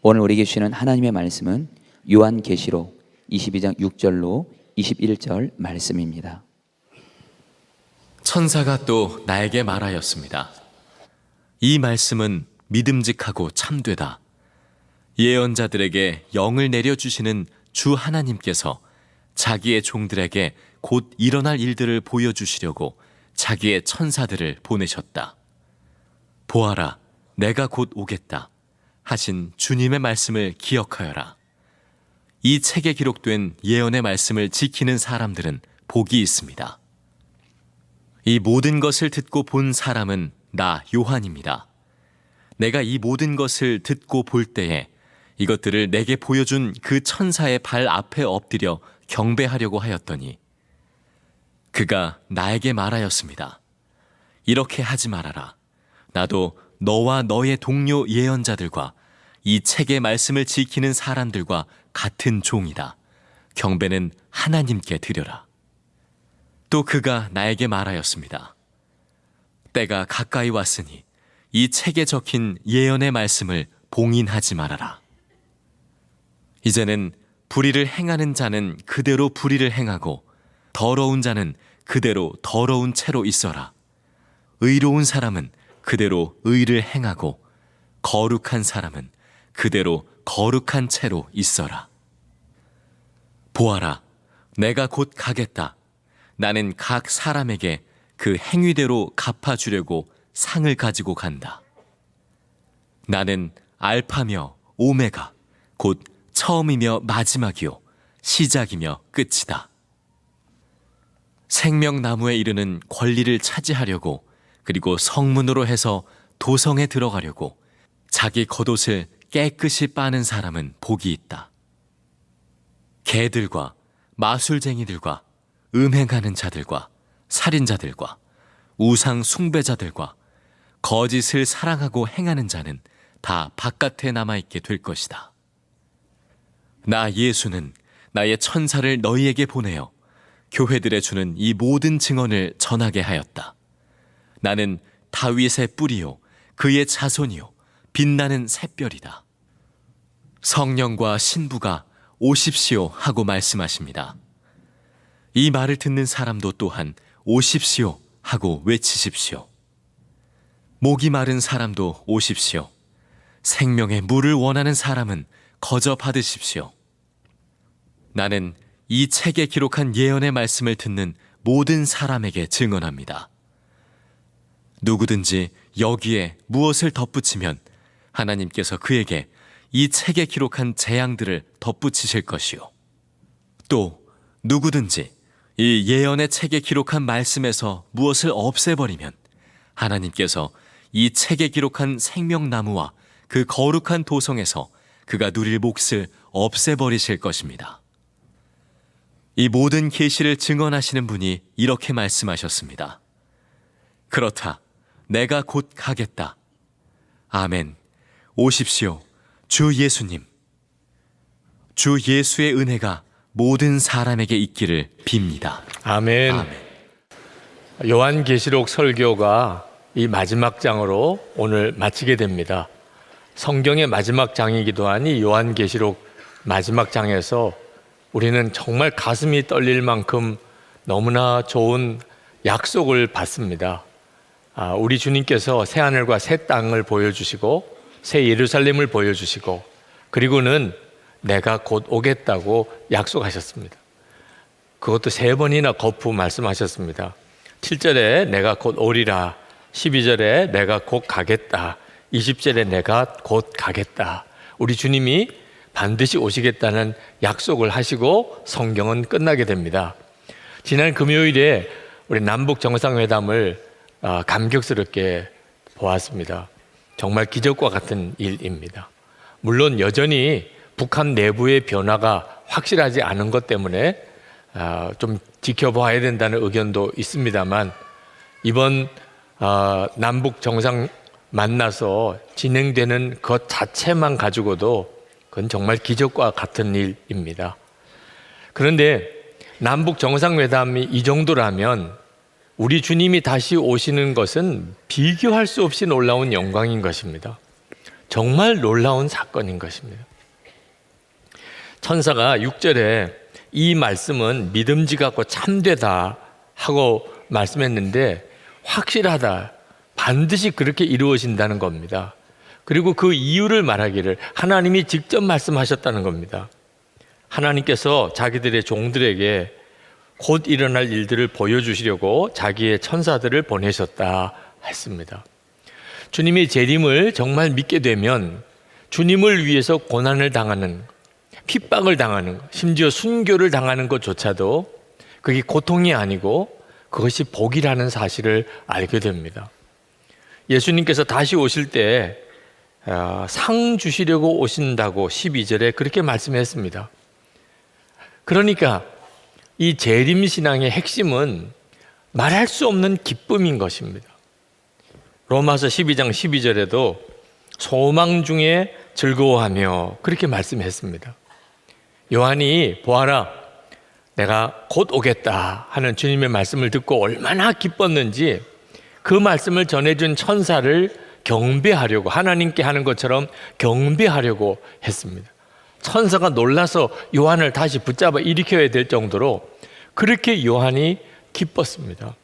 오늘 우리에게 주시는 하나님의 말씀은 요한계시록 22장 6절로 21절 말씀입니다. 천사가 또 나에게 말하였습니다. 이 말씀은 믿음직하고 참되다. 예언자들에게 영을 내려주시는 주 하나님께서 자기의 종들에게 곧 일어날 일들을 보여주시려고 자기의 천사들을 보내셨다. 보아라, 내가 곧 오겠다 하신 주님의 말씀을 기억하여라. 이 책에 기록된 예언의 말씀을 지키는 사람들은 복이 있습니다. 이 모든 것을 듣고 본 사람은 나 요한입니다. 내가 이 모든 것을 듣고 볼 때에 이것들을 내게 보여준 그 천사의 발 앞에 엎드려 경배하려고 하였더니 그가 나에게 말하였습니다. 이렇게 하지 말아라. 나도 너와 너의 동료 예언자들과 이 책의 말씀을 지키는 사람들과 같은 종이다. 경배는 하나님께 드려라. 또 그가 나에게 말하였습니다. 때가 가까이 왔으니 이 책에 적힌 예언의 말씀을 봉인하지 말아라. 이제는 불의를 행하는 자는 그대로 불의를 행하고 더러운 자는 그대로 더러운 채로 있어라. 의로운 사람은 그대로 의를 행하고 거룩한 사람은 그대로 거룩한 채로 있어라. 보아라, 내가 곧 가겠다. 나는 각 사람에게 그 행위대로 갚아주려고 상을 가지고 간다. 나는 알파며 오메가, 곧 처음이며 마지막이요 시작이며 끝이다. 생명나무에 이르는 권리를 차지하려고 그리고 성문으로 해서 도성에 들어가려고 자기 겉옷을 깨끗이 빠는 사람은 복이 있다. 개들과 마술쟁이들과 음행하는 자들과 살인자들과 우상 숭배자들과 거짓을 사랑하고 행하는 자는 다 바깥에 남아있게 될 것이다. 나 예수는 나의 천사를 너희에게 보내어 교회들에 주는 이 모든 증언을 전하게 하였다. 나는 다윗의 뿌리요 그의 자손이요 빛나는 샛별이다. 성령과 신부가 오십시오 하고 말씀하십니다. 이 말을 듣는 사람도 또한 오십시오 하고 외치십시오. 목이 마른 사람도 오십시오. 생명의 물을 원하는 사람은 거저 받으십시오. 나는 이 책에 기록한 예언의 말씀을 듣는 모든 사람에게 증언합니다. 누구든지 여기에 무엇을 덧붙이면 하나님께서 그에게 이 책에 기록한 재앙들을 덧붙이실 것이요. 또 누구든지 이 예언의 책에 기록한 말씀에서 무엇을 없애버리면 하나님께서 이 책에 기록한 생명나무와 그 거룩한 도성에서 그가 누릴 몫을 없애버리실 것입니다. 이 모든 계시를 증언하시는 분이 이렇게 말씀하셨습니다. 그렇다. 내가 곧 가겠다. 아멘. 오십시오. 주 예수님. 주 예수의 은혜가 모든 사람에게 있기를 빕니다. 아멘. 아멘. 요한계시록 설교가 이 마지막 장으로 오늘 마치게 됩니다. 성경의 마지막 장이기도 하니 요한계시록 마지막 장에서 우리는 정말 가슴이 떨릴 만큼 너무나 좋은 약속을 받습니다. 우리 주님께서 새하늘과 새 땅을 보여주시고 새 예루살렘을 보여주시고 그리고는 내가 곧 오겠다고 약속하셨습니다. 그것도 3번이나 거푸 말씀하셨습니다. 7절에 내가 곧 오리라, 12절에 내가 곧 가겠다, 20절에 내가 곧 가겠다. 우리 주님이 반드시 오시겠다는 약속을 하시고 성경은 끝나게 됩니다. 지난 금요일에 우리 남북 정상회담을 감격스럽게 보았습니다. 정말 기적과 같은 일입니다. 물론 여전히 북한 내부의 변화가 확실하지 않은 것 때문에 좀 지켜봐야 된다는 의견도 있습니다만 이번 남북 정상 만나서 진행되는 것 자체만 가지고도 그건 정말 기적과 같은 일입니다. 그런데 남북 정상회담이 이 정도라면 우리 주님이 다시 오시는 것은 비교할 수 없이 놀라운 영광인 것입니다. 정말 놀라운 사건인 것입니다. 천사가 6절에 이 말씀은 믿음직하고 참되다 하고 말씀했는데 확실하다, 반드시 그렇게 이루어진다는 겁니다. 그리고 그 이유를 말하기를 하나님이 직접 말씀하셨다는 겁니다. 하나님께서 자기들의 종들에게 곧 일어날 일들을 보여주시려고 자기의 천사들을 보내셨다 했습니다. 주님의 재림을 정말 믿게 되면 주님을 위해서 고난을 당하는, 핍박을 당하는, 심지어 순교를 당하는 것조차도 그게 고통이 아니고 그것이 복이라는 사실을 알게 됩니다. 예수님께서 다시 오실 때 상 주시려고 오신다고 12절에 그렇게 말씀했습니다. 그러니까 이 재림신앙의 핵심은 말할 수 없는 기쁨인 것입니다. 로마서 12장 12절에도 소망 중에 즐거워하며 그렇게 말씀했습니다. 요한이 보아라, 내가 곧 오겠다 하는 주님의 말씀을 듣고 얼마나 기뻤는지 그 말씀을 전해준 천사를 경배하려고, 하나님께 하는 것처럼 경배하려고 했습니다. 천사가 놀라서 요한을 다시 붙잡아 일으켜야 될 정도로 그렇게 요한이 기뻤습니다.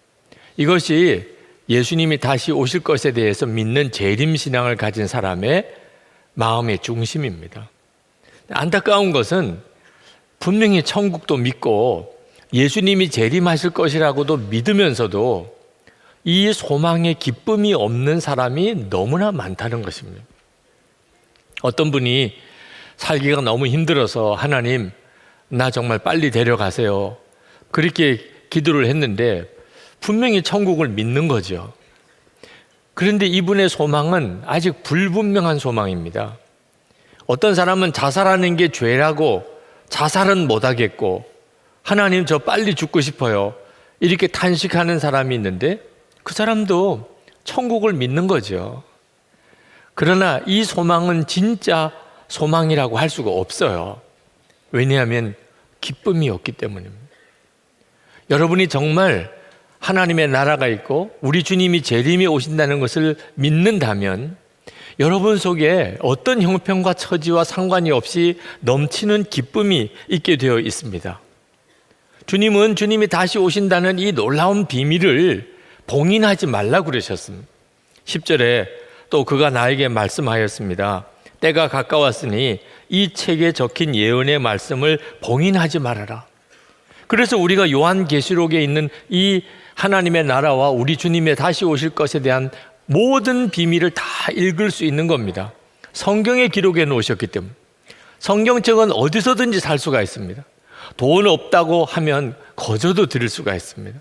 이것이 예수님이 다시 오실 것에 대해서 믿는 재림신앙을 가진 사람의 마음의 중심입니다. 안타까운 것은 분명히 천국도 믿고 예수님이 재림하실 것이라고도 믿으면서도 이 소망의 기쁨이 없는 사람이 너무나 많다는 것입니다. 어떤 분이 살기가 너무 힘들어서 하나님, 나 정말 빨리 데려가세요, 그렇게 기도를 했는데 분명히 천국을 믿는 거죠. 그런데 이분의 소망은 아직 불분명한 소망입니다. 어떤 사람은 자살하는 게 죄라고 자살은 못하겠고, 하나님 저 빨리 죽고 싶어요, 이렇게 탄식하는 사람이 있는데 그 사람도 천국을 믿는 거죠. 그러나 이 소망은 진짜 소망이라고 할 수가 없어요. 왜냐하면 기쁨이 없기 때문입니다. 여러분이 정말 하나님의 나라가 있고 우리 주님이 재림이 오신다는 것을 믿는다면 여러분 속에 어떤 형편과 처지와 상관이 없이 넘치는 기쁨이 있게 되어 있습니다. 주님은 주님이 다시 오신다는 이 놀라운 비밀을 봉인하지 말라고 그러셨습니다. 10절에 또 그가 나에게 말씀하였습니다. 때가 가까웠으니 이 책에 적힌 예언의 말씀을 봉인하지 말아라. 그래서 우리가 요한계시록에 있는 이 하나님의 나라와 우리 주님의 다시 오실 것에 대한 모든 비밀을 다 읽을 수 있는 겁니다. 성경에 기록해 놓으셨기 때문에. 성경책은 어디서든지 살 수가 있습니다. 돈 없다고 하면 거저도 드릴 수가 있습니다.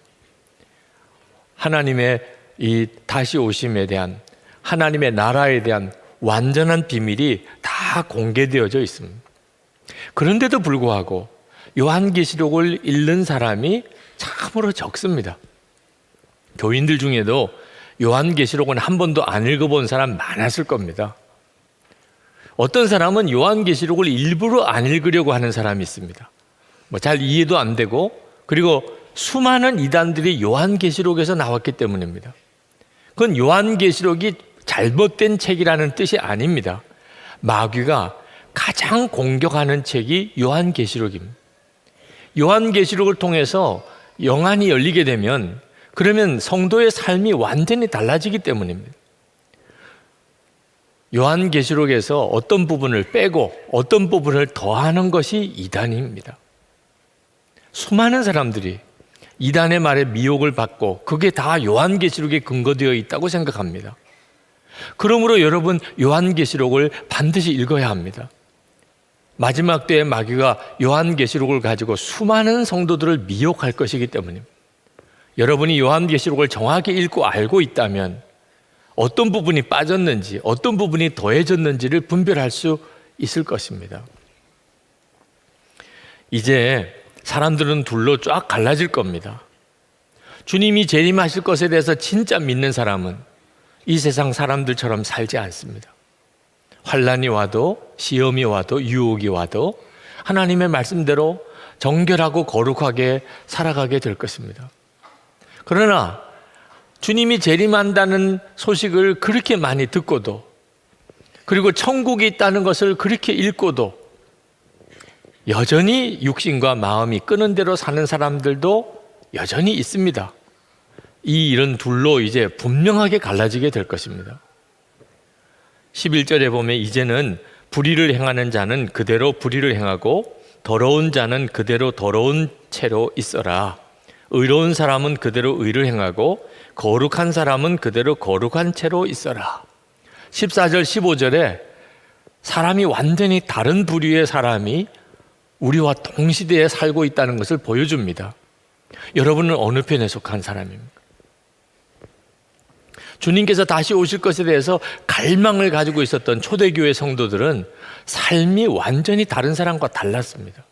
하나님의 이 다시 오심에 대한, 하나님의 나라에 대한 완전한 비밀이 다 공개되어져 있습니다. 그런데도 불구하고 요한계시록을 읽는 사람이 참으로 적습니다. 교인들 중에도 요한계시록은 한 번도 안 읽어본 사람 많았을 겁니다. 어떤 사람은 요한계시록을 일부러 안 읽으려고 하는 사람이 있습니다. 잘 이해도 안 되고, 그리고 수많은 이단들이 요한계시록에서 나왔기 때문입니다. 그건 요한계시록이 잘못된 책이라는 뜻이 아닙니다. 마귀가 가장 공격하는 책이 요한계시록입니다. 요한계시록을 통해서 영안이 열리게 되면 그러면 성도의 삶이 완전히 달라지기 때문입니다. 요한계시록에서 어떤 부분을 빼고 어떤 부분을 더하는 것이 이단입니다. 수많은 사람들이 이단의 말에 미혹을 받고 그게 다 요한계시록에 근거되어 있다고 생각합니다. 그러므로 여러분, 요한계시록을 반드시 읽어야 합니다. 마지막 때에 마귀가 요한계시록을 가지고 수많은 성도들을 미혹할 것이기 때문입니다. 여러분이 요한계시록을 정확히 읽고 알고 있다면 어떤 부분이 빠졌는지, 어떤 부분이 더해졌는지를 분별할 수 있을 것입니다. 이제 사람들은 둘로 쫙 갈라질 겁니다. 주님이 재림하실 것에 대해서 진짜 믿는 사람은 이 세상 사람들처럼 살지 않습니다. 환난이 와도, 시험이 와도, 유혹이 와도 하나님의 말씀대로 정결하고 거룩하게 살아가게 될 것입니다. 그러나 주님이 재림한다는 소식을 그렇게 많이 듣고도 그리고 천국이 있다는 것을 그렇게 읽고도 여전히 육신과 마음이 끄는 대로 사는 사람들도 여전히 있습니다. 이런 둘로 이제 분명하게 갈라지게 될 것입니다. 11절에 보면 이제는 불의를 행하는 자는 그대로 불의를 행하고 더러운 자는 그대로 더러운 채로 있어라. 의로운 사람은 그대로 의를 행하고 거룩한 사람은 그대로 거룩한 채로 있어라. 14절 15절에 사람이 완전히 다른 부류의 사람이 우리와 동시대에 살고 있다는 것을 보여줍니다. 여러분은 어느 편에 속한 사람입니까? 주님께서 다시 오실 것에 대해서 갈망을 가지고 있었던 초대교회 성도들은 삶이 완전히 다른 사람과 달랐습니다.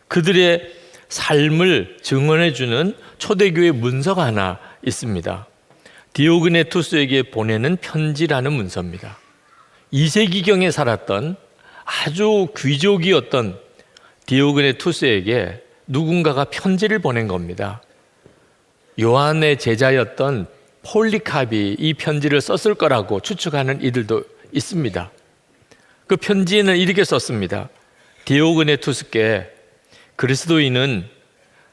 그들의 삶을 증언해주는 초대교회 문서가 하나 있습니다. 디오그네투스에게 보내는 편지라는 문서입니다. 2세기경에 살았던 아주 귀족이었던 디오그네투스에게 누군가가 편지를 보낸 겁니다. 요한의 제자였던 폴리캅이 이 편지를 썼을 거라고 추측하는 이들도 있습니다. 그 편지에는 이렇게 썼습니다. 디오그네투스께 그리스도인은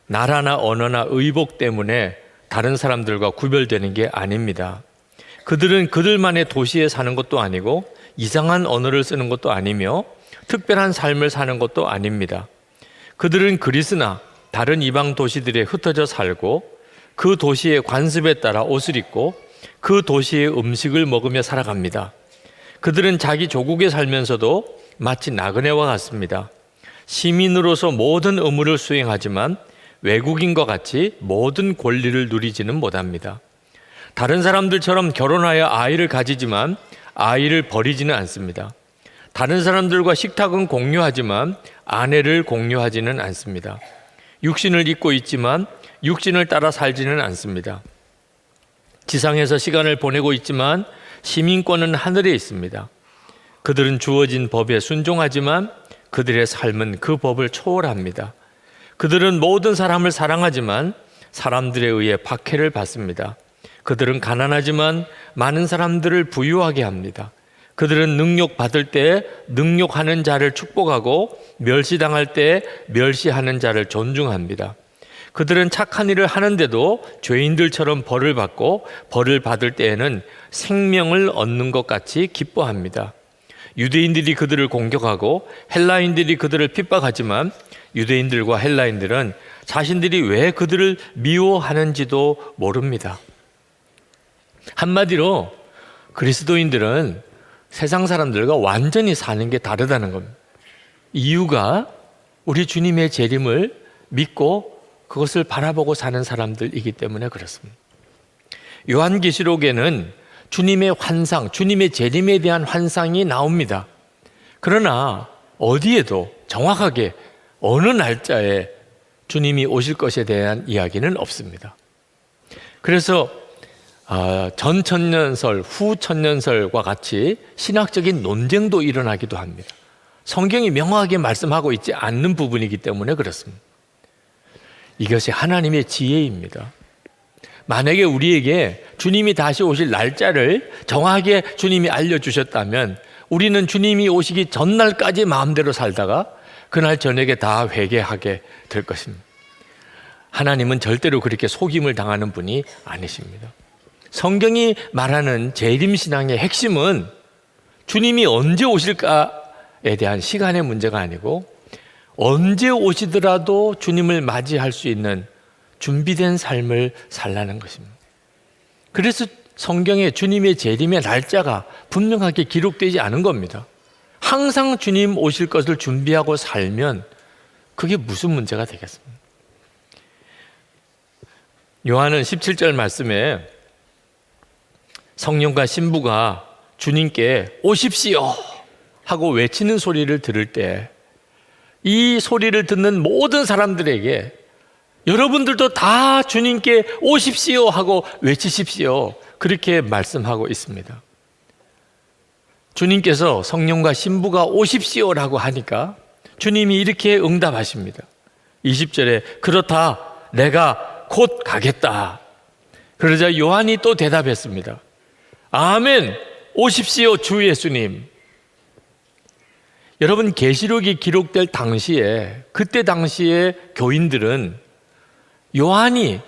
나라나 언어나 의복 때문에 다른 사람들과 구별되는 게 아닙니다. 그들은 그들만의 도시에 사는 것도 아니고 이상한 언어를 쓰는 것도 아니며 특별한 삶을 사는 것도 아닙니다. 그들은 그리스나 다른 이방 도시들에 흩어져 살고 그 도시의 관습에 따라 옷을 입고 그 도시의 음식을 먹으며 살아갑니다. 그들은 자기 조국에 살면서도 마치 나그네와 같습니다. 시민으로서 모든 의무를 수행하지만 외국인과 같이 모든 권리를 누리지는 못합니다. 다른 사람들처럼 결혼하여 아이를 가지지만 아이를 버리지는 않습니다. 다른 사람들과 식탁은 공유하지만 아내를 공유하지는 않습니다. 육신을 입고 있지만 육신을 따라 살지는 않습니다. 지상에서 시간을 보내고 있지만 시민권은 하늘에 있습니다. 그들은 주어진 법에 순종하지만 그들의 삶은 그 법을 초월합니다. 그들은 모든 사람을 사랑하지만 사람들에 의해 박해를 받습니다. 그들은 가난하지만 많은 사람들을 부유하게 합니다. 그들은 능욕받을 때 능욕하는 자를 축복하고 멸시당할 때 멸시하는 자를 존중합니다. 그들은 착한 일을 하는데도 죄인들처럼 벌을 받고 벌을 받을 때에는 생명을 얻는 것 같이 기뻐합니다. 유대인들이 그들을 공격하고 헬라인들이 그들을 핍박하지만 유대인들과 헬라인들은 자신들이 왜 그들을 미워하는지도 모릅니다. 한마디로 그리스도인들은 세상 사람들과 완전히 사는 게 다르다는 겁니다. 이유가 우리 주님의 재림을 믿고 그것을 바라보고 사는 사람들이기 때문에 그렇습니다. 요한계시록에는 주님의 환상, 주님의 재림에 대한 환상이 나옵니다. 그러나 어디에도 정확하게 어느 날짜에 주님이 오실 것에 대한 이야기는 없습니다. 그래서 전 천년설, 후 천년설과 같이 신학적인 논쟁도 일어나기도 합니다. 성경이 명확하게 말씀하고 있지 않는 부분이기 때문에 그렇습니다. 이것이 하나님의 지혜입니다. 만약에 우리에게 주님이 다시 오실 날짜를 정확하게 주님이 알려주셨다면 우리는 주님이 오시기 전날까지 마음대로 살다가 그날 저녁에 다 회개하게 될 것입니다. 하나님은 절대로 그렇게 속임을 당하는 분이 아니십니다. 성경이 말하는 재림신앙의 핵심은 주님이 언제 오실까에 대한 시간의 문제가 아니고 언제 오시더라도 주님을 맞이할 수 있는 준비된 삶을 살라는 것입니다. 그래서 성경에 주님의 재림의 날짜가 분명하게 기록되지 않은 겁니다. 항상 주님 오실 것을 준비하고 살면 그게 무슨 문제가 되겠습니까? 요한은 17절 말씀에 성령과 신부가 주님께 오십시오 하고 외치는 소리를 들을 때 이 소리를 듣는 모든 사람들에게 여러분들도 다 주님께 오십시오 하고 외치십시오 그렇게 말씀하고 있습니다. 주님께서 성령과 신부가 오십시오라고 하니까 주님이 이렇게 응답하십니다. 20절에 그렇다 내가 곧 가겠다. 그러자 요한이 또 대답했습니다. 아멘 오십시오 주 예수님. 여러분, 계시록이 기록될 당시에, 그때 당시에 교인들은 요한이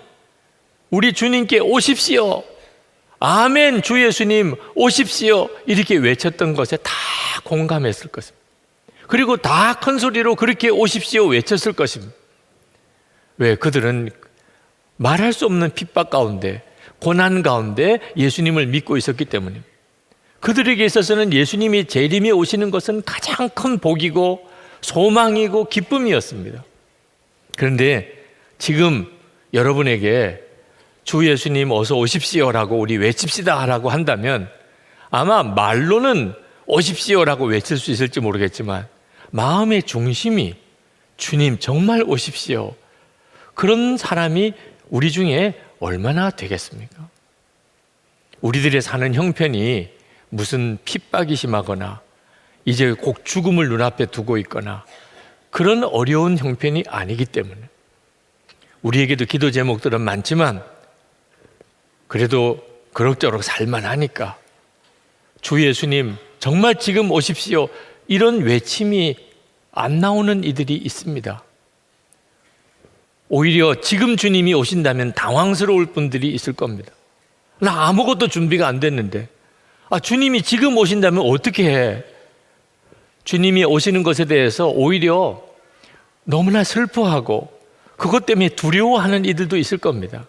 우리 주님께 오십시오, 아멘 주 예수님 오십시오 이렇게 외쳤던 것에 다 공감했을 것입니다. 그리고 다 큰 소리로 그렇게 오십시오 외쳤을 것입니다. 왜? 그들은 말할 수 없는 핍박 가운데, 고난 가운데 예수님을 믿고 있었기 때문입니다. 그들에게 있어서는 예수님이 재림에 오시는 것은 가장 큰 복이고 소망이고 기쁨이었습니다. 그런데 지금 여러분에게 주 예수님 어서 오십시오라고 우리 외칩시다 라고 한다면 아마 말로는 오십시오라고 외칠 수 있을지 모르겠지만 마음의 중심이 주님 정말 오십시오, 그런 사람이 우리 중에 얼마나 되겠습니까? 우리들의 사는 형편이 무슨 핍박이 심하거나 이제 꼭 죽음을 눈앞에 두고 있거나 그런 어려운 형편이 아니기 때문에 우리에게도 기도 제목들은 많지만 그래도 그럭저럭 살만하니까 주 예수님 정말 지금 오십시오 이런 외침이 안 나오는 이들이 있습니다. 오히려 지금 주님이 오신다면 당황스러울 분들이 있을 겁니다. 나 아무것도 준비가 안 됐는데 주님이 지금 오신다면 어떻게 해? 주님이 오시는 것에 대해서 오히려 너무나 슬퍼하고 그것 때문에 두려워하는 이들도 있을 겁니다.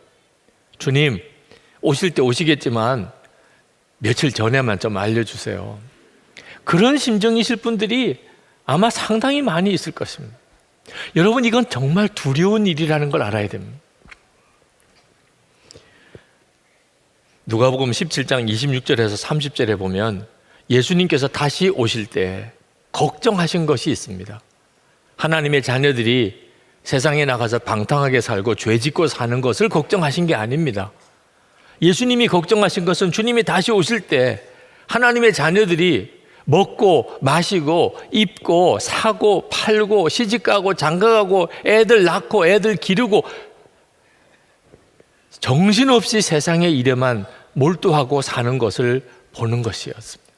주님 오실 때 오시겠지만 며칠 전에만 좀 알려주세요. 그런 심정이실 분들이 아마 상당히 많이 있을 것입니다. 여러분, 이건 정말 두려운 일이라는 걸 알아야 됩니다. 누가복음 17장 26절에서 30절에 보면 예수님께서 다시 오실 때 걱정하신 것이 있습니다. 하나님의 자녀들이 세상에 나가서 방탕하게 살고 죄 짓고 사는 것을 걱정하신 게 아닙니다. 예수님이 걱정하신 것은 주님이 다시 오실 때 하나님의 자녀들이 먹고 마시고 입고 사고 팔고 시집가고 장가가고 애들 낳고 애들 기르고 정신없이 세상의 일에만 몰두하고 사는 것을 보는 것이었습니다.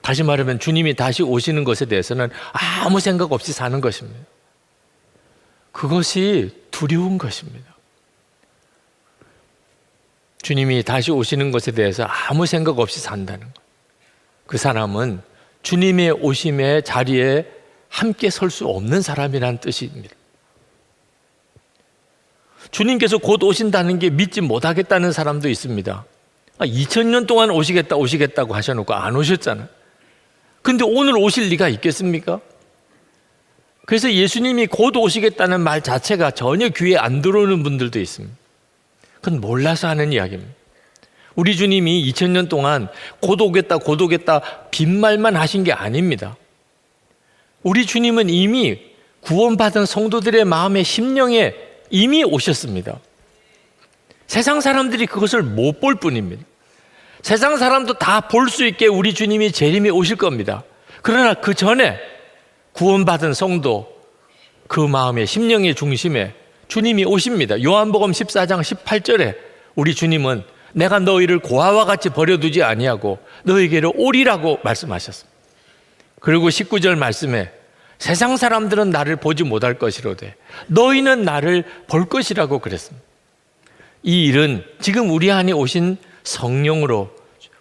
다시 말하면 주님이 다시 오시는 것에 대해서는 아무 생각 없이 사는 것입니다. 그것이 두려운 것입니다. 주님이 다시 오시는 것에 대해서 아무 생각 없이 산다는 것. 그 사람은 주님의 오심의 자리에 함께 설 수 없는 사람이라는 뜻입니다. 주님께서 곧 오신다는 게 믿지 못하겠다는 사람도 있습니다. 2000년 동안 오시겠다고 하셔놓고 안 오셨잖아요. 근데 오늘 오실 리가 있겠습니까? 그래서 예수님이 곧 오시겠다는 말 자체가 전혀 귀에 안 들어오는 분들도 있습니다. 그건 몰라서 하는 이야기입니다. 우리 주님이 2000년 동안 곧 오겠다 빈말만 하신 게 아닙니다. 우리 주님은 이미 구원받은 성도들의 마음의 심령에 이미 오셨습니다. 세상 사람들이 그것을 못 볼 뿐입니다. 세상 사람도 다 볼 수 있게 우리 주님이 재림에 오실 겁니다. 그러나 그 전에 구원받은 성도 그 마음의 심령의 중심에 주님이 오십니다. 요한복음 14장 18절에 우리 주님은 내가 너희를 고아와 같이 버려두지 아니하고 너희에게로 오리라고 말씀하셨습니다. 그리고 19절 말씀에 세상 사람들은 나를 보지 못할 것이로되 너희는 나를 볼 것이라고 그랬습니다. 이 일은 지금 우리 안에 오신 성령으로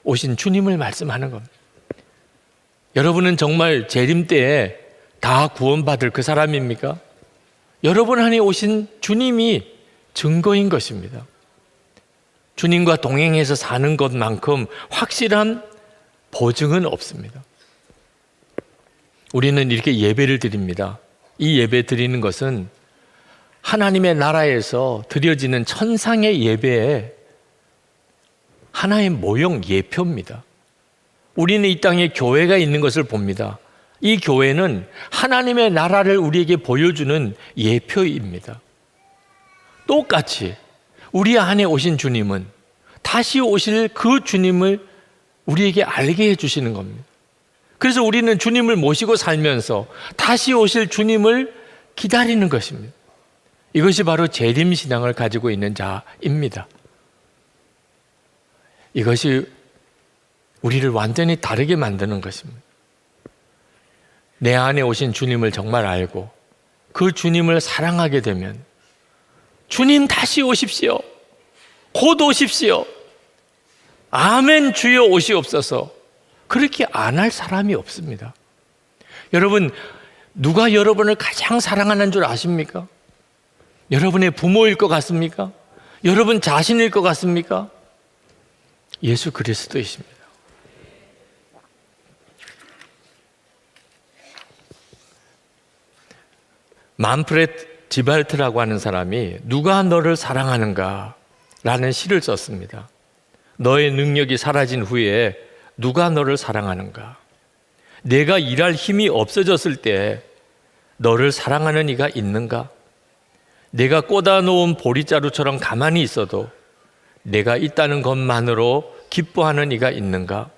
오신 주님을 말씀하는 겁니다. 여러분은 정말 재림 때에 다 구원받을 그 사람입니까? 여러분 안에 오신 주님이 증거인 것입니다. 주님과 동행해서 사는 것만큼 확실한 보증은 없습니다. 우리는 이렇게 예배를 드립니다. 이 예배 드리는 것은 하나님의 나라에서 드려지는 천상의 예배의 하나의 모형 예표입니다. 우리는 이 땅에 교회가 있는 것을 봅니다. 이 교회는 하나님의 나라를 우리에게 보여주는 예표입니다. 똑같이 우리 안에 오신 주님은 다시 오실 그 주님을 우리에게 알게 해주시는 겁니다. 그래서 우리는 주님을 모시고 살면서 다시 오실 주님을 기다리는 것입니다. 이것이 바로 재림신앙을 가지고 있는 자입니다. 이것이 우리를 완전히 다르게 만드는 것입니다. 내 안에 오신 주님을 정말 알고 그 주님을 사랑하게 되면 주님 다시 오십시오. 곧 오십시오. 아멘 주여 오시옵소서. 그렇게 안 할 사람이 없습니다. 여러분, 누가 여러분을 가장 사랑하는 줄 아십니까? 여러분의 부모일 것 같습니까? 여러분 자신일 것 같습니까? 예수 그리스도이십니다. 만프렛 지발트라고 하는 사람이 누가 너를 사랑하는가 라는 시를 썼습니다. 너의 능력이 사라진 후에 누가 너를 사랑하는가? 내가 일할 힘이 없어졌을 때 너를 사랑하는 이가 있는가? 내가 꽂아놓은 보리자루처럼 가만히 있어도 내가 있다는 것만으로 기뻐하는 이가 있는가?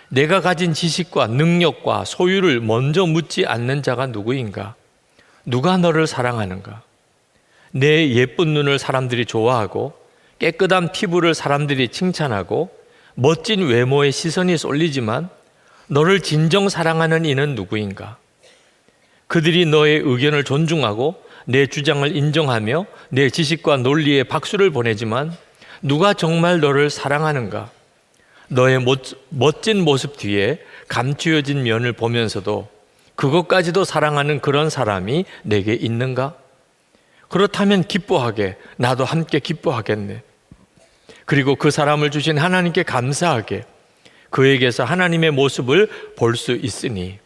내가 가진 지식과 능력과 소유를 먼저 묻지 않는 자가 누구인가? 누가 너를 사랑하는가? 내 예쁜 눈을 사람들이 좋아하고 깨끗한 피부를 사람들이 칭찬하고 멋진 외모에 시선이 쏠리지만 너를 진정 사랑하는 이는 누구인가? 그들이 너의 의견을 존중하고 내 주장을 인정하며 내 지식과 논리에 박수를 보내지만 누가 정말 너를 사랑하는가? 너의 멋진 모습 뒤에 감추어진 면을 보면서도 그것까지도 사랑하는 그런 사람이 내게 있는가? 그렇다면 기뻐하게, 나도 함께 기뻐하겠네. 그리고 그 사람을 주신 하나님께 감사하게 그에게서 하나님의 모습을 볼 수 있으니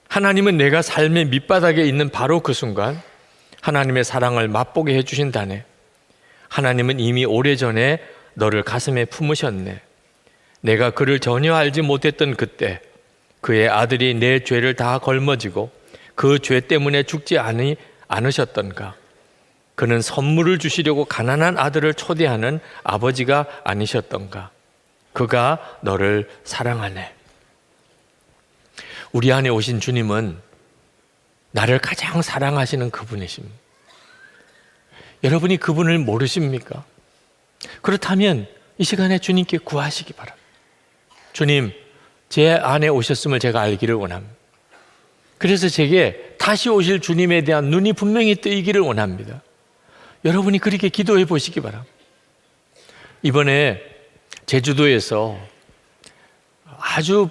하나님은 내가 삶의 밑바닥에 있는 바로 그 순간 하나님의 사랑을 맛보게 해주신다네. 하나님은 이미 오래전에 너를 가슴에 품으셨네. 내가 그를 전혀 알지 못했던 그때 그의 아들이 내 죄를 다 걸머지고 그 죄 때문에 죽지 않으셨던가? 그는 선물을 주시려고 가난한 아들을 초대하는 아버지가 아니셨던가? 그가 너를 사랑하네. 우리 안에 오신 주님은 나를 가장 사랑하시는 그분이십니다. 여러분이 그분을 모르십니까? 그렇다면 이 시간에 주님께 구하시기 바랍니다. 주님, 제 안에 오셨음을 제가 알기를 원합니다. 그래서 제게 다시 오실 주님에 대한 눈이 분명히 뜨이기를 원합니다. 여러분이 그렇게 기도해 보시기 바랍니다. 이번에 제주도에서 아주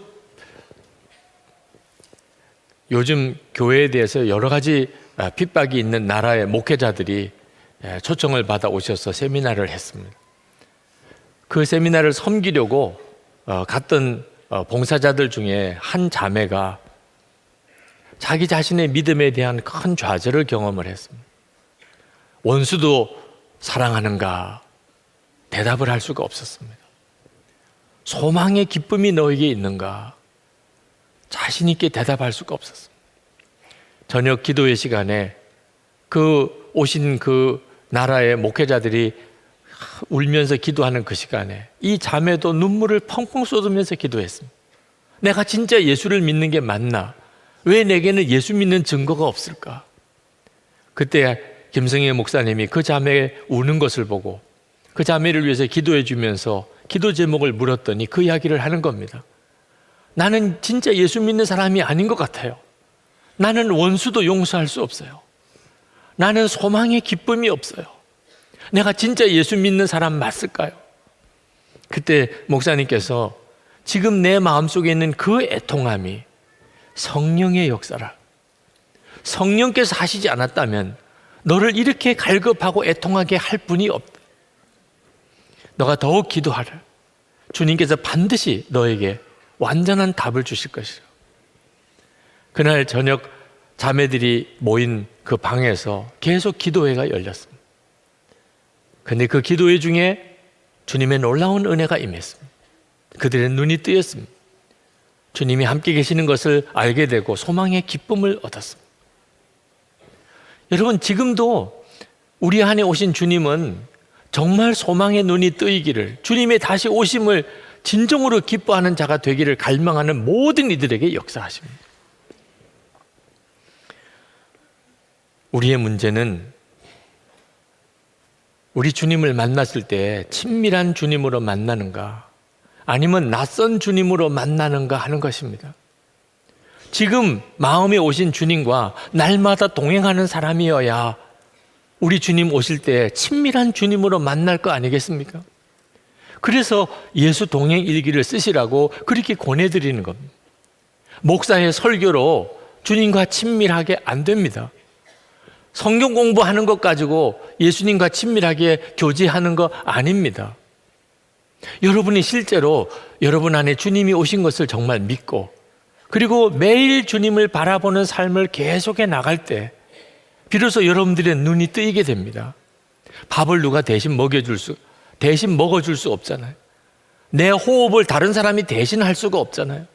요즘 교회에 대해서 여러 가지 핍박이 있는 나라의 목회자들이 초청을 받아 오셔서 세미나를 했습니다. 그 세미나를 섬기려고 갔던 봉사자들 중에 한 자매가 자기 자신의 믿음에 대한 큰 좌절을 경험을 했습니다. 원수도 사랑하는가? 대답을 할 수가 없었습니다. 소망의 기쁨이 너에게 있는가? 자신 있게 대답할 수가 없었습니다. 저녁 기도의 시간에 그 오신 그 나라의 목회자들이 울면서 기도하는 그 시간에 이 자매도 눈물을 펑펑 쏟으면서 기도했습니다. 내가 진짜 예수를 믿는 게 맞나? 왜 내게는 예수 믿는 증거가 없을까? 그때 김성애 목사님이 그 자매의 우는 것을 보고 그 자매를 위해서 기도해 주면서 기도 제목을 물었더니 그 이야기를 하는 겁니다. 나는 진짜 예수 믿는 사람이 아닌 것 같아요. 나는 원수도 용서할 수 없어요. 나는 소망의 기쁨이 없어요. 내가 진짜 예수 믿는 사람 맞을까요? 그때 목사님께서 지금 내 마음속에 있는 그 애통함이 성령의 역사라. 성령께서 하시지 않았다면 너를 이렇게 갈급하고 애통하게 할 분이 없다. 너가 더욱 기도하라. 주님께서 반드시 너에게 완전한 답을 주실 것이라. 그날 저녁 자매들이 모인 그 방에서 계속 기도회가 열렸습니다. 그런데 그 기도회 중에 주님의 놀라운 은혜가 임했습니다. 그들의 눈이 뜨였습니다. 주님이 함께 계시는 것을 알게 되고 소망의 기쁨을 얻었습니다. 여러분, 지금도 우리 안에 오신 주님은 정말 소망의 눈이 뜨이기를, 주님의 다시 오심을 진정으로 기뻐하는 자가 되기를 갈망하는 모든 이들에게 역사하십니다. 우리의 문제는 우리 주님을 만났을 때 친밀한 주님으로 만나는가, 아니면 낯선 주님으로 만나는가 하는 것입니다. 지금 마음에 오신 주님과 날마다 동행하는 사람이어야 우리 주님 오실 때 친밀한 주님으로 만날 거 아니겠습니까? 그래서 예수 동행 일기를 쓰시라고 그렇게 권해드리는 겁니다. 목사의 설교로 주님과 친밀하게 안 됩니다. 성경 공부하는 것 가지고 예수님과 친밀하게 교제하는 거 아닙니다. 여러분이 실제로 여러분 안에 주님이 오신 것을 정말 믿고 그리고 매일 주님을 바라보는 삶을 계속해 나갈 때 비로소 여러분들의 눈이 뜨이게 됩니다. 밥을 누가 대신 먹어줄 수 없잖아요. 내 호흡을 다른 사람이 대신할 수가 없잖아요.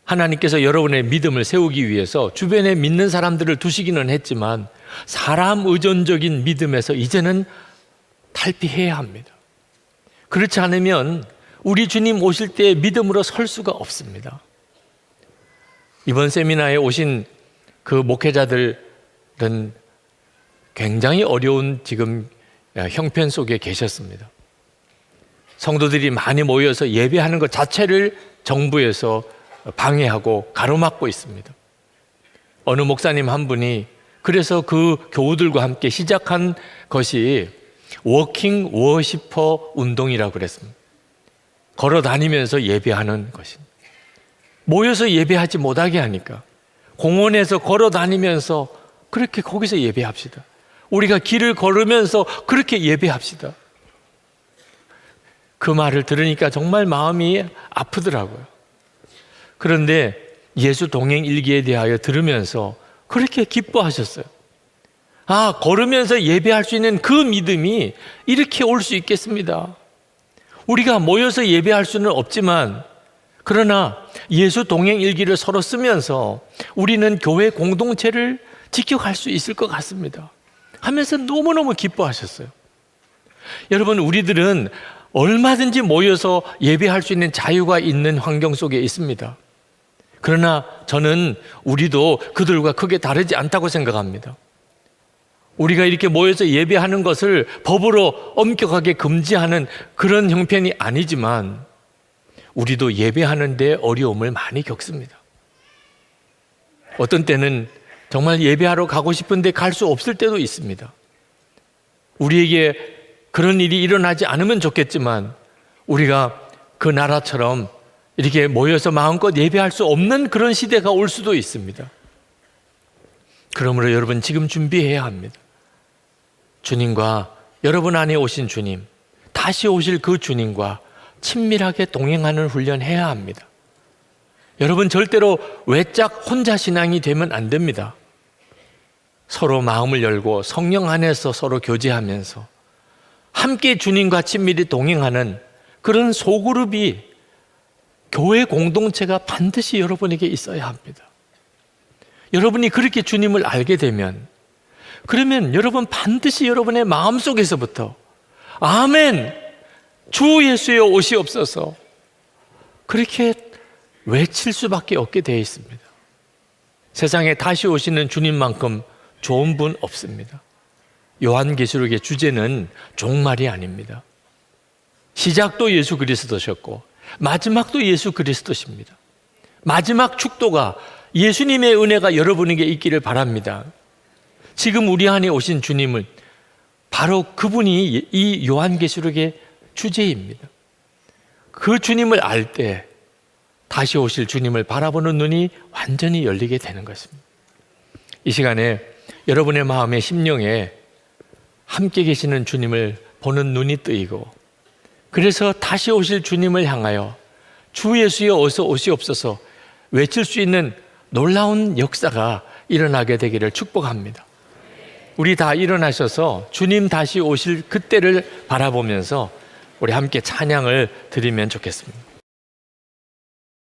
하나님께서 여러분의 믿음을 세우기 위해서 주변에 믿는 사람들을 두시기는 했지만 사람 의존적인 믿음에서 이제는 탈피해야 합니다. 그렇지 않으면 우리 주님 오실 때 믿음으로 설 수가 없습니다. 이번 세미나에 오신 그 목회자들은 굉장히 어려운 지금 형편 속에 계셨습니다. 성도들이 많이 모여서 예배하는 것 자체를 정부에서 방해하고 가로막고 있습니다. 어느 목사님 한 분이 그래서 그 교우들과 함께 시작한 것이 워킹 워시퍼 운동이라고 그랬습니다. 걸어 다니면서 예배하는 것입니다. 모여서 예배하지 못하게 하니까 공원에서 걸어 다니면서 그렇게 거기서 예배합시다. 우리가 길을 걸으면서 그렇게 예배합시다. 그 말을 들으니까 정말 마음이 아프더라고요. 그런데 예수 동행 일기에 대하여 들으면서 그렇게 기뻐하셨어요. 아, 걸으면서 예배할 수 있는 그 믿음이 이렇게 올 수 있겠습니다. 우리가 모여서 예배할 수는 없지만 그러나 예수 동행 일기를 서로 쓰면서 우리는 교회 공동체를 지켜갈 수 있을 것 같습니다 하면서 너무너무 기뻐하셨어요. 여러분, 우리들은 얼마든지 모여서 예배할 수 있는 자유가 있는 환경 속에 있습니다. 그러나 저는 우리도 그들과 크게 다르지 않다고 생각합니다. 우리가 이렇게 모여서 예배하는 것을 법으로 엄격하게 금지하는 그런 형편이 아니지만 우리도 예배하는 데 어려움을 많이 겪습니다. 어떤 때는 정말 예배하러 가고 싶은데 갈 수 없을 때도 있습니다. 우리에게 그런 일이 일어나지 않으면 좋겠지만 우리가 그 나라처럼 이렇게 모여서 마음껏 예배할 수 없는 그런 시대가 올 수도 있습니다. 그러므로 여러분 지금 준비해야 합니다. 주님과 여러분 안에 오신 주님, 다시 오실 그 주님과 친밀하게 동행하는 훈련해야 합니다. 여러분 절대로 외짝 혼자 신앙이 되면 안 됩니다. 서로 마음을 열고 성령 안에서 서로 교제하면서 함께 주님과 친밀히 동행하는 그런 소그룹이 교회 공동체가 반드시 여러분에게 있어야 합니다. 여러분이 그렇게 주님을 알게 되면 그러면 여러분 반드시 여러분의 마음속에서부터 아멘! 주 예수여 오시옵소서 그렇게 외칠 수밖에 없게 되어 있습니다. 세상에 다시 오시는 주님만큼 좋은 분 없습니다. 요한계시록의 주제는 종말이 아닙니다. 시작도 예수 그리스도셨고 마지막도 예수 그리스도십니다. 마지막 축도가 예수님의 은혜가 여러분에게 있기를 바랍니다. 지금 우리 안에 오신 주님은 바로 그분이 이 요한계시록의 주제입니다. 그 주님을 알 때 다시 오실 주님을 바라보는 눈이 완전히 열리게 되는 것입니다. 이 시간에 여러분의 마음의 심령에 함께 계시는 주님을 보는 눈이 뜨이고 그래서 다시 오실 주님을 향하여 주 예수여 어서 오시옵소서 외칠 수 있는 놀라운 역사가 일어나게 되기를 축복합니다. 우리 다 일어나셔서 주님 다시 오실 그때를 바라보면서 우리 함께 찬양을 드리면 좋겠습니다.